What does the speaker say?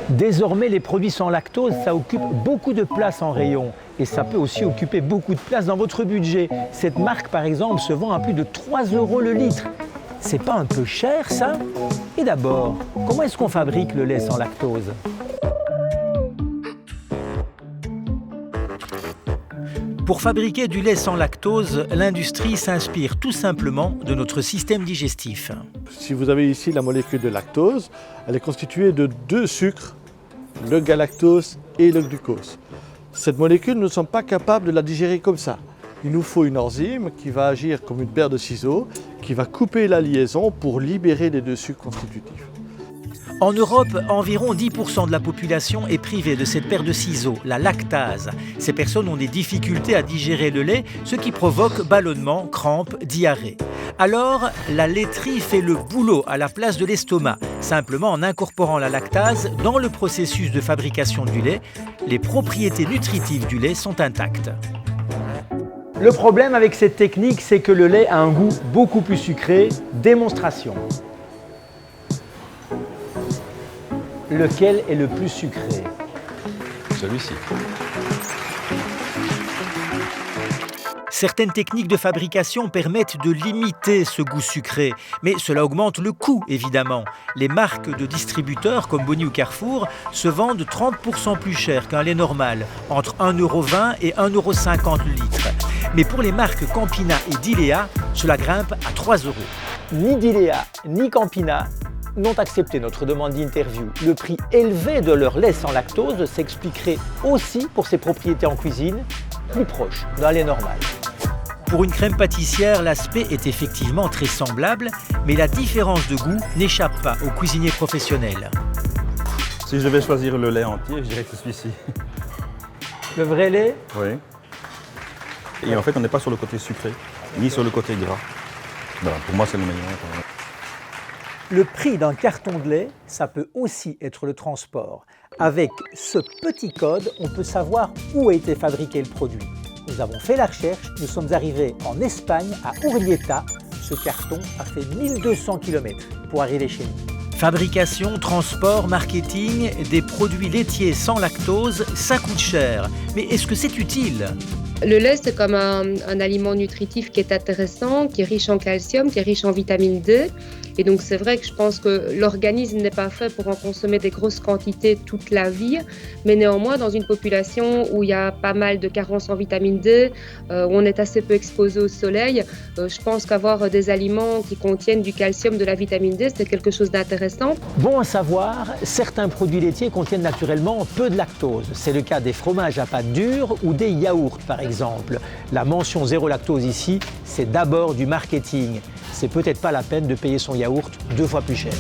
Désormais, les produits sans lactose, ça occupe beaucoup de place en rayon. Et ça peut aussi occuper beaucoup de place dans votre budget. Cette marque, par exemple, se vend à plus de 3 € le litre. C'est pas un peu cher, ça? Et d'abord, comment est-ce qu'on fabrique le lait sans lactose? Pour fabriquer du lait sans lactose, l'industrie s'inspire tout simplement de notre système digestif. Si vous avez ici la molécule de lactose, elle est constituée de 2 sucres, le galactose et le glucose. Cette molécule, nous ne sommes pas capables de la digérer comme ça. Il nous faut une enzyme qui va agir comme une paire de ciseaux, qui va couper la liaison pour libérer les 2 sucres constitutifs. En Europe, environ 10% de la population est privée de cette paire de ciseaux, la lactase. Ces personnes ont des difficultés à digérer le lait, ce qui provoque ballonnement, crampes, diarrhée. Alors, la laiterie fait le boulot à la place de l'estomac. Simplement en incorporant la lactase dans le processus de fabrication du lait, les propriétés nutritives du lait sont intactes. Le problème avec cette technique, c'est que le lait a un goût beaucoup plus sucré. Démonstration. Lequel est le plus sucré? Celui-ci. Certaines techniques de fabrication permettent de limiter ce goût sucré, mais cela augmente le coût, évidemment. Les marques de distributeurs comme Bonny ou Carrefour se vendent 30% plus cher qu'un lait normal, entre 1,20 € et 1,50 € le litre. Mais pour les marques Campina et Dilea, cela grimpe à 3 €. Ni Dilea ni Campina n'ont accepté notre demande d'interview. Le prix élevé de leur lait sans lactose s'expliquerait aussi pour ses propriétés en cuisine, plus proches d'un lait normal. Pour une crème pâtissière, l'aspect est effectivement très semblable, mais la différence de goût n'échappe pas aux cuisiniers professionnels. Si je devais choisir le lait entier, je dirais que celui-ci. Le vrai lait? Oui. Et en fait, on n'est pas sur le côté sucré, ni sur le côté gras. Voilà, pour moi, c'est le meilleur. Le prix d'un carton de lait, ça peut aussi être le transport. Avec ce petit code, on peut savoir où a été fabriqué le produit. Nous avons fait la recherche, nous sommes arrivés en Espagne, à Urnieta. Ce carton a fait 1200 km pour arriver chez nous. Fabrication, transport, marketing, des produits laitiers sans lactose, ça coûte cher. Mais est-ce que c'est utile? Le lait, c'est comme un aliment nutritif qui est intéressant, qui est riche en calcium, qui est riche en vitamine D. Et donc, c'est vrai que je pense que l'organisme n'est pas fait pour en consommer des grosses quantités toute la vie. Mais néanmoins, dans une population où il y a pas mal de carences en vitamine D, où on est assez peu exposé au soleil, je pense qu'avoir des aliments qui contiennent du calcium, de la vitamine D, c'est quelque chose d'intéressant. Bon à savoir, certains produits laitiers contiennent naturellement peu de lactose. C'est le cas des fromages à pâte dure ou des yaourts, par exemple. La mention zéro lactose ici, c'est d'abord du marketing. C'est peut-être pas la peine de payer son yaourt 2 fois plus cher.